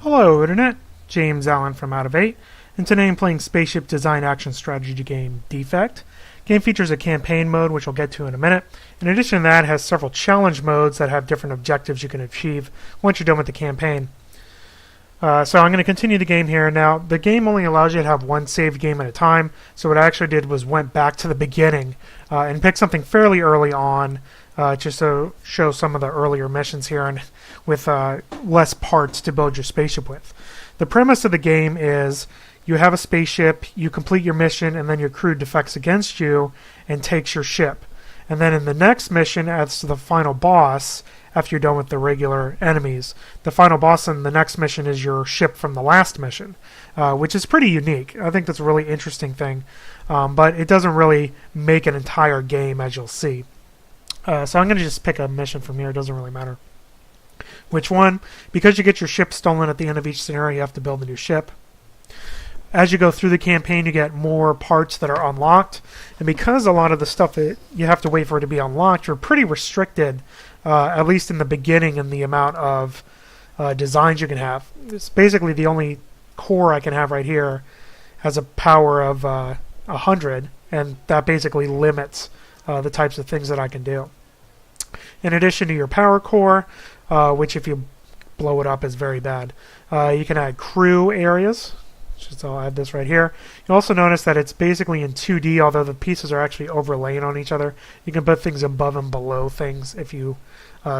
Hello Internet, James Allen from Out of 8, and today I'm playing spaceship design action strategy game Defect. The game features a campaign mode, which I'll get to in a minute. In addition to that, it has several challenge modes that have different objectives you can achieve once you're done with the campaign. So I'm going to continue the game here. Now, the game only allows you to have one saved game at a time, so what I actually did was went back to the beginning and picked something fairly early on just to show some of the earlier missions here and with less parts to build your spaceship with. The premise of the game is you have a spaceship, you complete your mission, and then your crew defects against you and takes your ship. And then in the next mission, as the final boss, after you're done with the regular enemies, the final boss in the next mission is your ship from the last mission, which is pretty unique. I think that's a really interesting thing, but it doesn't really make an entire game, as you'll see. So I'm going to just pick a mission from here. It doesn't really matter which one. Because you get your ship stolen at the end of each scenario, you have to build a new ship. As you go through the campaign, you get more parts that are unlocked. And because a lot of the stuff that you have to wait for it to be unlocked, you're pretty restricted, at least in the beginning, in the amount of designs you can have. It's basically the only core I can have right here has a power of 100, and that basically limits the types of things that I can do. In addition to your power core, which if you blow it up is very bad, you can add crew areas. So I'll add this right here. You'll also notice that it's basically in 2D, although the pieces are actually overlaying on each other. You can put things above and below things if you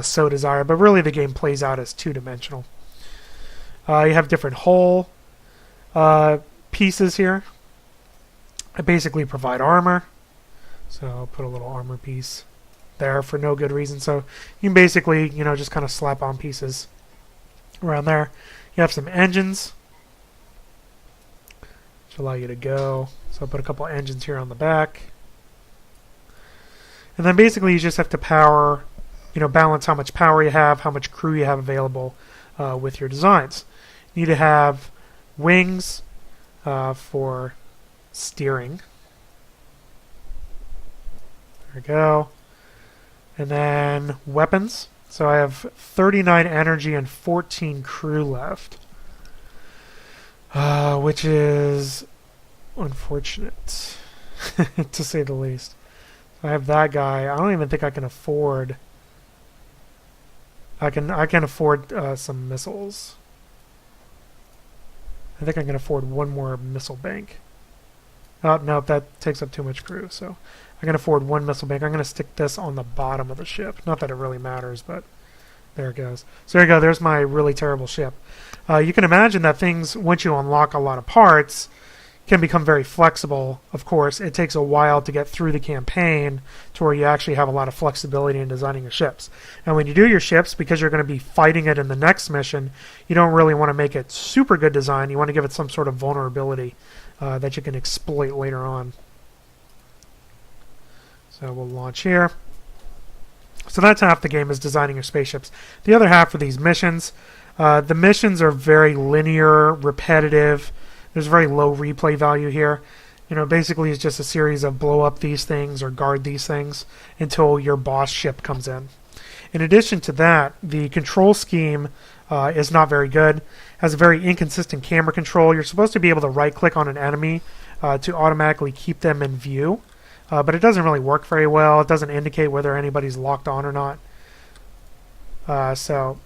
so desire, but really the game plays out as two-dimensional. You have different hull pieces here. I basically provide armor. So I'll put a little armor piece there for no good reason. So you can basically, just kind of slap on pieces around there. You have some engines, which allow you to go. So I'll put a couple engines here on the back. And then basically you just have to power, balance how much power you have, how much crew you have available with your designs. You need to have wings for steering. There we go. And then weapons. So I have 39 energy and 14 crew left. Which is unfortunate, to say the least. I have that guy. I don't even think I can afford... I can afford some missiles. I think I can afford one more missile bank. Oh, no, that takes up too much crew, so I can afford one missile bank. I'm going to stick this on the bottom of the ship. Not that it really matters, but there it goes. So there you go. There's my really terrible ship. You can imagine that things, once you unlock a lot of parts, can become very flexible. Of course, it takes a while to get through the campaign to where you actually have a lot of flexibility in designing your ships. And when you do your ships, because you're going to be fighting it in the next mission, you don't really want to make it super good design. You want to give it some sort of vulnerability that you can exploit later on. So we'll launch here. So that's half the game, is designing your spaceships. The other half are these missions. The missions are very linear, repetitive. There's very low replay value here. Basically it's just a series of blow up these things or guard these things until your boss ship comes in. In addition to that, the control scheme is not very good. Has a very inconsistent camera control. You're supposed to be able to right-click on an enemy to automatically keep them in view, but it doesn't really work very well. It doesn't indicate whether anybody's locked on or not. So,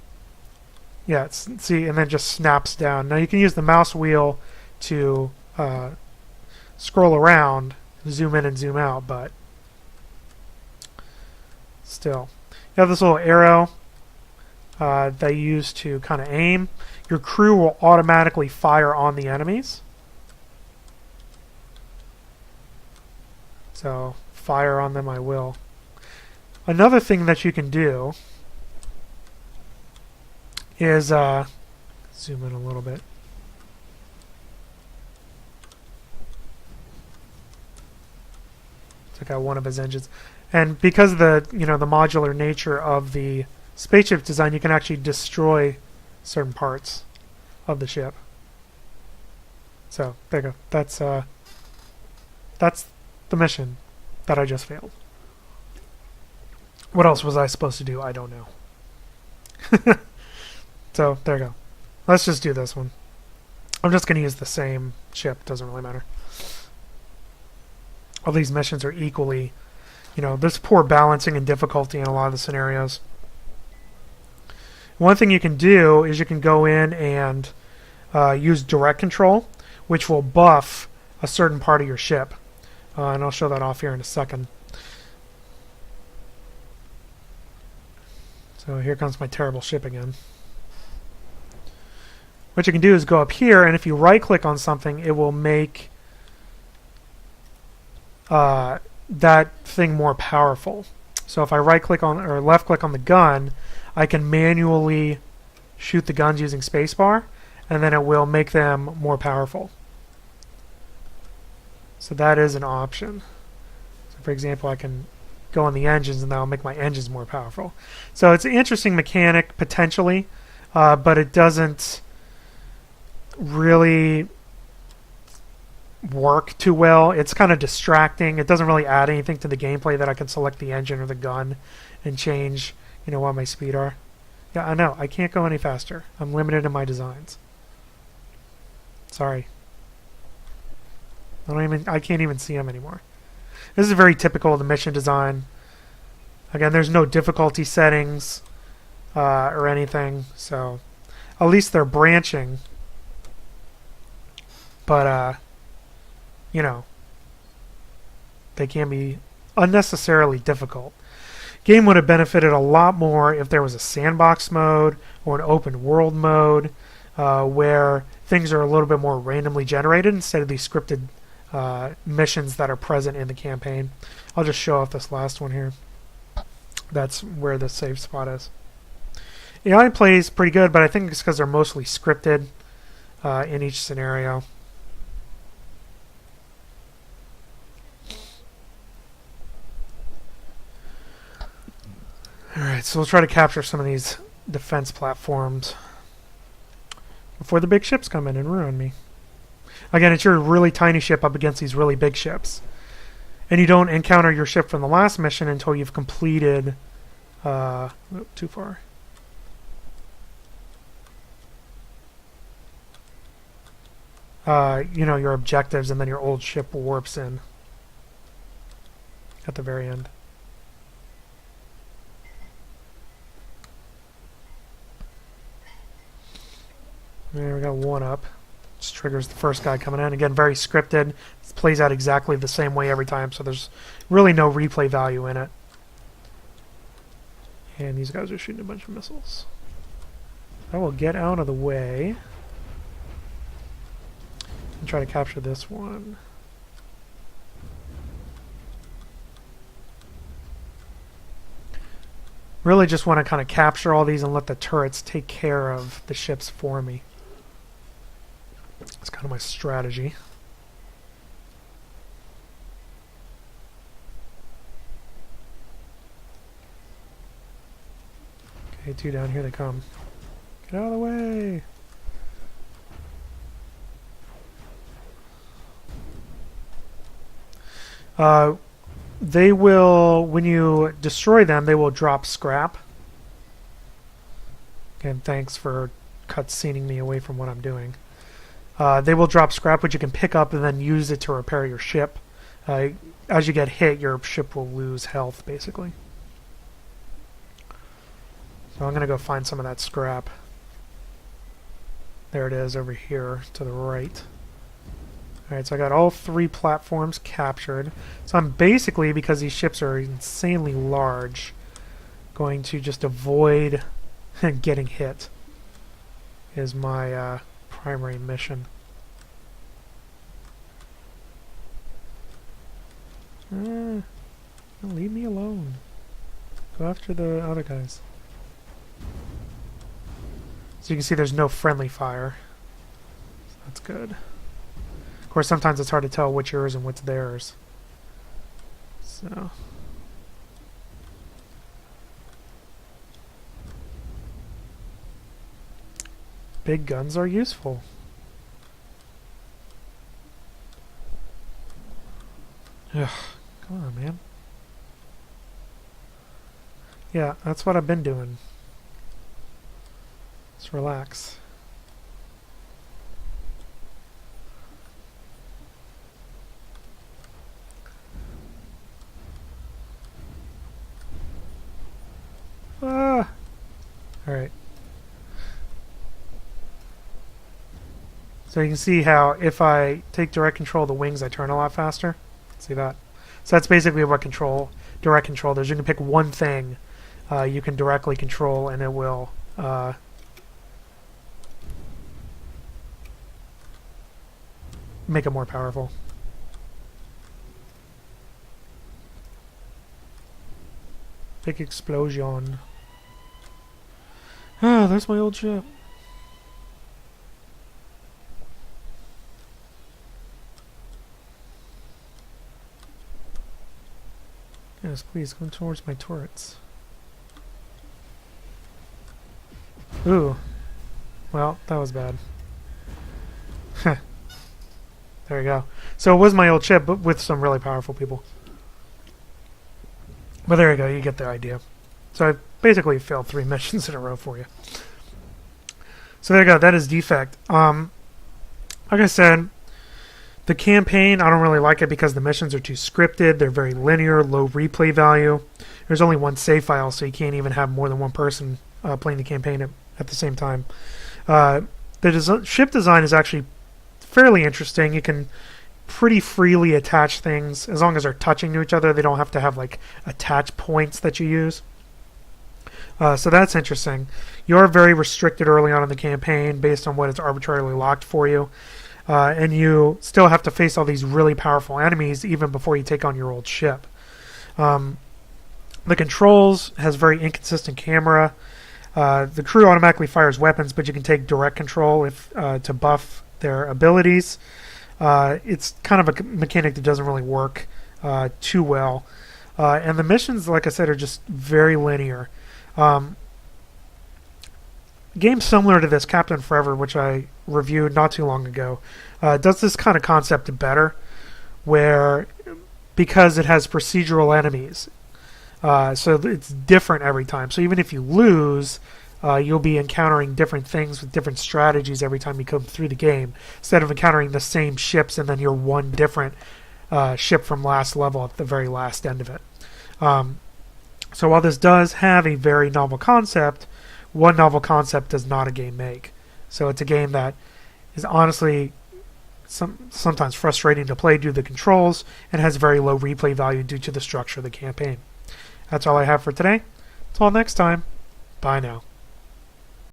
yeah, see, and then just snaps down. Now you can use the mouse wheel to scroll around, zoom in and zoom out, but still. You have this little arrow that you use to kind of aim. Your crew will automatically fire on the enemies. So, fire on them I will. Another thing that you can do is, zoom in a little bit. Took out one of his engines. And because of the, the modular nature of the spaceship design, you can actually destroy certain parts of the ship. So, there you go. That's the mission that I just failed. What else was I supposed to do? I don't know. So, there you go. Let's just do this one. I'm just going to use the same ship. Doesn't really matter. All these missions are equally, there's poor balancing and difficulty in a lot of the scenarios. One thing you can do is you can go in and use direct control, which will buff a certain part of your ship. And I'll show that off here in a second. So here comes my terrible ship again. What you can do is go up here, and if you right-click on something, it will make that thing more powerful. So if I right-click on or left-click on the gun, I can manually shoot the guns using spacebar, and then it will make them more powerful. So that is an option. So for example, I can go on the engines, and that'll make my engines more powerful. So it's an interesting mechanic, potentially, but it doesn't really work too well. It's kind of distracting. It doesn't really add anything to the gameplay that I can select the engine or the gun and change, what my speed are. Yeah, I know. I can't go any faster. I'm limited in my designs. Sorry. I can't even see them anymore. This is very typical of the mission design. Again, there's no difficulty settings or anything, so at least they're branching. But, they can be unnecessarily difficult. Game would have benefited a lot more if there was a sandbox mode or an open world mode where things are a little bit more randomly generated instead of these scripted missions that are present in the campaign. I'll just show off this last one here. That's where the save spot is. AI plays pretty good, but I think it's because they're mostly scripted in each scenario. Alright, so we'll try to capture some of these defense platforms before the big ships come in and ruin me. Again, it's your really tiny ship up against these really big ships. And you don't encounter your ship from the last mission until you've completed... too far. Your objectives, and then your old ship warps in at the very end. There, we got one up. Just triggers the first guy coming in. Again, very scripted. It plays out exactly the same way every time, so there's really no replay value in it. And these guys are shooting a bunch of missiles. I will get out of the way and try to capture this one. Really just want to kind of capture all these and let the turrets take care of the ships for me. That's kind of my strategy. Okay, two down, here they come. Get out of the way! They will, when you destroy them, they will drop scrap. Again, thanks for cutscening me away from what I'm doing. They will drop scrap, which you can pick up and then use it to repair your ship. As you get hit, your ship will lose health, basically. So I'm going to go find some of that scrap. There it is over here to the right. Alright, so I got all three platforms captured. So I'm basically, because these ships are insanely large, going to just avoid getting hit. Is my primary mission. Leave me alone. Go after the other guys. So you can see there's no friendly fire. So that's good. Of course, sometimes it's hard to tell what's yours and what's theirs. So... big guns are useful. Ugh, come on, man. Yeah, that's what I've been doing. Just relax. Alright. So you can see how if I take direct control of the wings, I turn a lot faster. See that? So that's basically what direct control does. You can pick one thing you can directly control, and it will make it more powerful. Big explosion. Ah, there's my old ship. Yes, please, go towards my turrets. Ooh. Well, that was bad. There you go. So it was my old ship, but with some really powerful people. But there you go, you get the idea. So I basically failed 3 missions in a row for you. So there you go, that is Defect. Like I said, the campaign, I don't really like it because the missions are too scripted. They're very linear, low replay value. There's only one save file, so you can't even have more than one person playing the campaign at the same time. The ship design is actually fairly interesting. You can pretty freely attach things as long as they're touching to each other. They don't have to have like attach points that you use. So that's interesting. You are very restricted early on in the campaign based on what is arbitrarily locked for you. And you still have to face all these really powerful enemies even before you take on your old ship. The controls has very inconsistent camera. The crew automatically fires weapons, but you can take direct control to buff their abilities. It's kind of a mechanic that doesn't really work too well. And the missions, like I said, are just very linear. Games similar to this, Captain Forever, which I reviewed not too long ago, does this kind of concept better, where because it has procedural enemies, so it's different every time. So even if you lose, you'll be encountering different things with different strategies every time you come through the game, instead of encountering the same ships and then you're one different ship from last level at the very last end of it. So while this does have a very novel concept, one novel concept does not a game make. So it's a game that is honestly sometimes frustrating to play due to the controls and has very low replay value due to the structure of the campaign. That's all I have for today. Until next time, bye now.